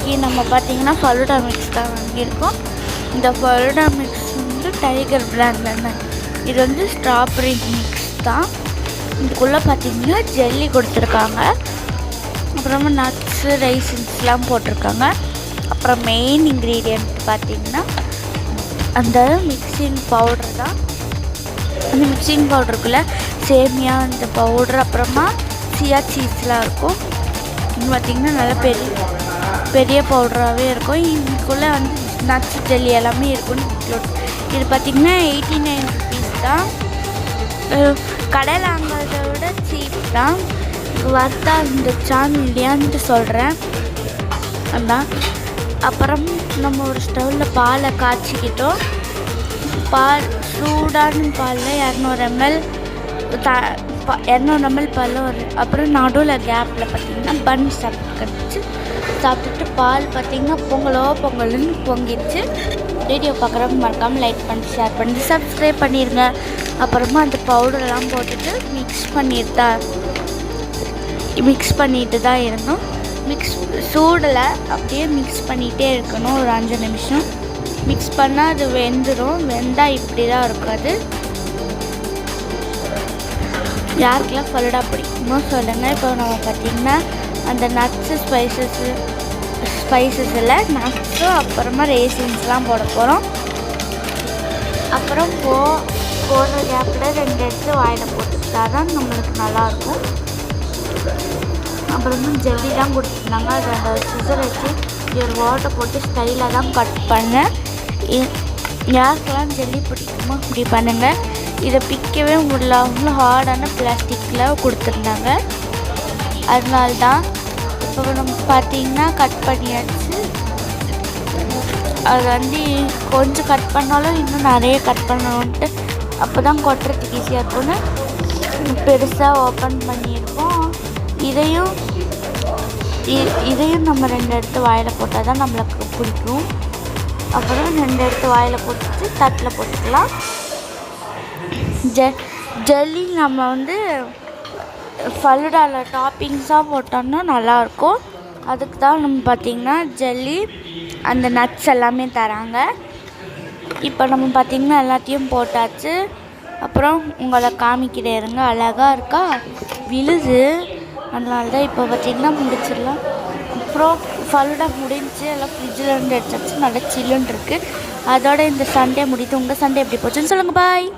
இன்றைக்கி நம்ம பார்த்திங்கன்னா ஃபலூடா மிக்ஸ் தான் வாங்கியிருக்கோம். இந்த ஃபலூடா மிக்ஸ் வந்து டைகர் பிராண்ட். இது வந்து ஸ்ட்ராபெரி மிக்ஸ் தான். இதுக்குள்ளே பார்த்திங்கன்னா ஜெல்லி கொடுத்துருக்காங்க, அப்புறமா நட்ஸு ரைசின்ஸ்லாம் போட்டிருக்காங்க. அப்புறம் மெயின் இன்க்ரீடியன்ட் பார்த்திங்கன்னா அந்த மிக்சிங் பவுடர் தான். அந்த மிக்சிங் பவுடருக்குள்ளே சேமியா அந்த பவுடர் அப்புறமா சியா சீஸ்லாம் இருக்கும். இது பார்த்திங்கன்னா நல்லா பெரிய பவுடராகவே இருக்கும். இதுக்குள்ளே வந்து நட்ஸ் ஜெல்லி எல்லாமே இருக்குன்னு இது பார்த்திங்கன்னா 89 ருபீஸ் தான். கடையில் வாங்கிறத விட சீப் தான். வர்த்தா இருந்துச்சான்னு இல்லையான்ட்டு சொல்கிறேன். அதான் அப்புறம் நம்ம ஒரு ஸ்டவ்வில் பாலை காய்ச்சிக்கிட்டோம். சூடான பாலில் 200 ml பால் அப்புறம் நடுவில் கேப்பில் பார்த்திங்கன்னா பன் சாப்பிட்டுட்டு பால் பார்த்திங்கன்னா பொங்கல்னு பொங்கிடுச்சு. வீடியோ பார்க்குறவங்க மறக்காமல் லைக் பண்ணி ஷேர் பண்ணி சப்ஸ்கிரைப் பண்ணிடுங்க. அப்புறமா அந்த பவுடரெல்லாம் போட்டுட்டு மிக்ஸ் பண்ணிட்டு தான் இருந்தோம். சூடில் அப்படியே மிக்ஸ் பண்ணிகிட்டே இருக்கணும். ஒரு 5 நிமிஷம் மிக்ஸ் பண்ணால் அது வெந்துடும். வெந்தால் இப்படி தான் இருக்காது. யாருக்கெல்லாம் ஃபலூடா பிடிக்குமோ சொல்லுங்கள். இப்போ நம்ம பார்த்திங்கன்னா அந்த நட்ஸு ஸ்பைசஸில் நட்ஸும் அப்புறமா ரேசின்ஸ்லாம் போட போகிறோம். அப்புறம் போடுற கேப்பில் 2 எடுத்து வாயில் போட்டுக்கிட்டா தான் நம்மளுக்கு நல்லாயிருக்கும். அப்புறமா ஜெல்லி தான் கொடுத்துருந்தாங்க. அது அந்த சிசர் வச்சு ஒரு வாட்டர் போட்டு ஸ்டைலாக தான் கட் பண்ணேன். யாருக்கெல்லாம் ஜெல்லி பிடிக்குமோ இப்படி பண்ணுங்கள். இதை பிக்கவே முடியல, அவ்வளோ ஹார்டான பிளாஸ்டிக்கில் கொடுத்துருந்தாங்க. அதனால தான் இப்போ நம்ம பார்த்திங்கன்னா கட் பண்ணியாச்சு. அது வந்து கொஞ்சம் கட் பண்ணாலும் இன்னும் நிறைய கட் பண்ணணுன்ட்டு அப்போ தான் கொட்டுறதுக்கு ஈஸியாக இருக்கும்னு பெருசாக ஓப்பன் பண்ணியிருக்கோம். இதையும் நம்ம 2 எடுத்து வாயில் போட்டால் தான் நம்மளுக்கு பிடிக்கும். அப்புறம் 2 எடுத்து வாயில் போட்டுட்டு தட்டில் போட்டுக்கலாம். ஜெல்லி நம்ம வந்து ஃபலூடாவில் டாப்பிங்ஸாக போட்டோம்னா நல்லாயிருக்கும். அதுக்கு தான் நம்ம பார்த்திங்கன்னா ஜெல்லி அந்த நட்ஸ் எல்லாமே தராங்க. இப்போ நம்ம பார்த்திங்கன்னா எல்லாத்தையும் போட்டாச்சு. அப்புறம் உங்களை காமிக்கிட்டே இருங்க. அழகாக இருக்கா, விழுது. அதனால தான் இப்போ பார்த்திங்கன்னா முடிச்சிடலாம். அப்புறம் ஃபலூடா முடிஞ்சு எல்லாம் ஃப்ரிட்ஜில் இருந்து எடுத்தாச்சு. நல்லா சில்லுன்னு இருக்குது. அதோட இந்த சண்டே முடியுது. உங்கள் சண்டே எப்படி போச்சுன்னு சொல்லுங்கள். பாய்.